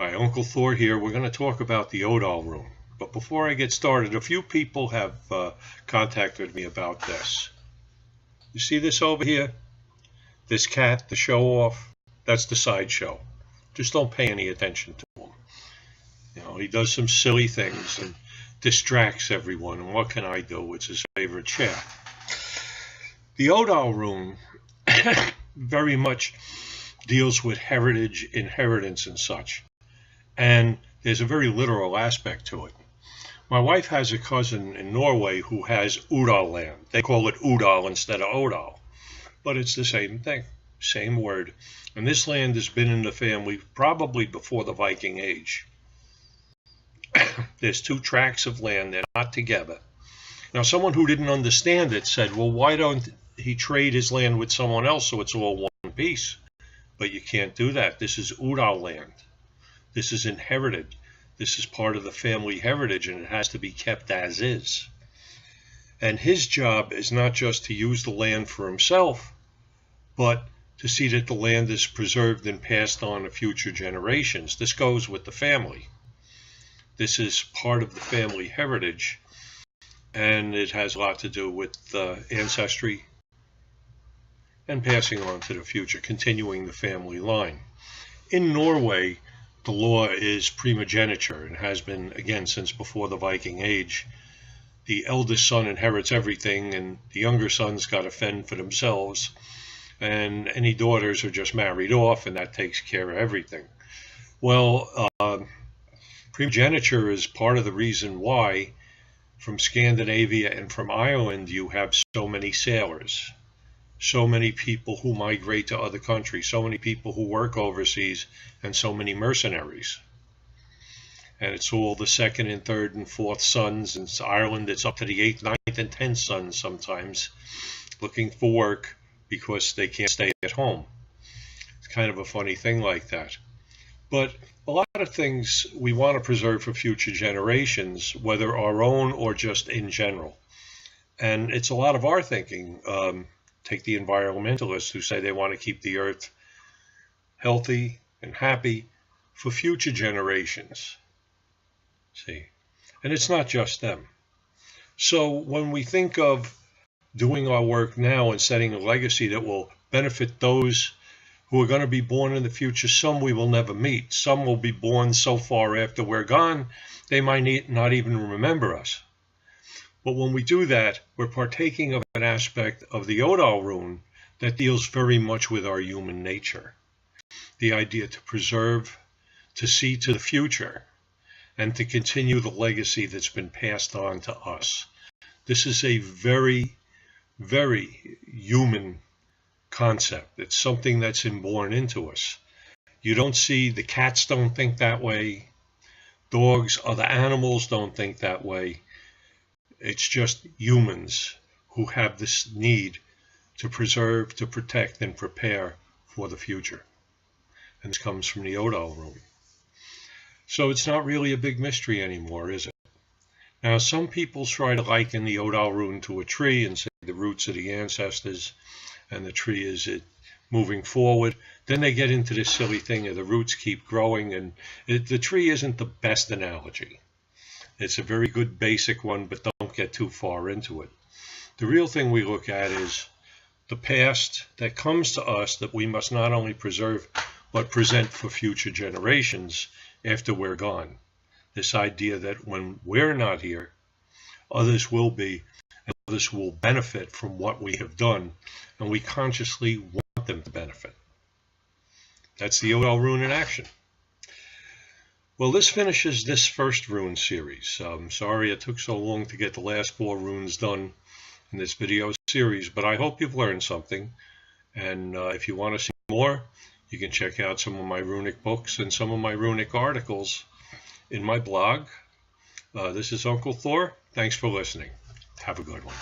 Hi, Uncle Thor here. We're going to talk about the Odal Rune. But before I get started, a few people have contacted me about this. You see this over here? This cat, the show-off, that's the sideshow. Just don't pay any attention to him. You know, he does some silly things and distracts everyone. And what can I do? It's his favorite chair. The Odal Rune very much deals with heritage, inheritance, and such. And there's a very literal aspect to it. My wife has a cousin in Norway who has Odal land. They call it Udal instead of Odal. But it's the same thing, same word. And this land has been in the family probably before the Viking Age. There's two tracts of land, they're not together. Now, someone who didn't understand it said, well, why don't he trade his land with someone else so it's all one piece? But you can't do that. This is Odal land. This is inherited. This is part of the family heritage, and it has to be kept as is. And his job is not just to use the land for himself, but to see that the land is preserved and passed on to future generations. This goes with the family. This is part of the family heritage, and it has a lot to do with ancestry and passing on to the future, continuing the family line. In Norway, the law is primogeniture and has been, again, since before the Viking Age. The eldest son inherits everything, and the younger sons got to fend for themselves. And any daughters are just married off, and that takes care of everything. Well, primogeniture is part of the reason why from Scandinavia and from Ireland you have so many sailors, so many people who migrate to other countries, so many people who work overseas, and so many mercenaries. And it's all the second and third and fourth sons. In Ireland, it's up to the 8th, 9th, and 10th sons sometimes looking for work because they can't stay at home. It's kind of a funny thing like that. But a lot of things we want to preserve for future generations, whether our own or just in general. And it's a lot of our thinking. Take the environmentalists who say they want to keep the earth healthy and happy for future generations. See, and it's not just them. So when we think of doing our work now and setting a legacy that will benefit those who are going to be born in the future, some we will never meet. Some will be born so far after we're gone, they might not even remember us. But when we do that, we're partaking of an aspect of the Odal Rune that deals very much with our human nature. The idea to preserve, to see to the future, and to continue the legacy that's been passed on to us. This is a very, very human concept. It's something that's inborn into us. You don't see, the cats don't think that way. Dogs, other animals don't think that way. It's just humans who have this need to preserve, to protect, and prepare for the future. And this comes from the Odal Rune. So it's not really a big mystery anymore, is it? Now, some people try to liken the Odal Rune to a tree and say the roots are the ancestors and the tree is it moving forward. Then they get into this silly thing of the roots keep growing, and the tree isn't the best analogy. It's a very good basic one, but don't get too far into it. The real thing we look at is the past that comes to us that we must not only preserve, but present for future generations after we're gone. This idea that when we're not here, others will be, and others will benefit from what we have done, and we consciously want them to benefit. That's the Odal Rune in action. Well, this finishes this first rune series. I'm sorry it took so long to get the last 4 runes done in this video series, but I hope you've learned something. And if you want to see more, you can check out some of my runic books and some of my runic articles in my blog. This is Uncle Thor. Thanks for listening. Have a good one.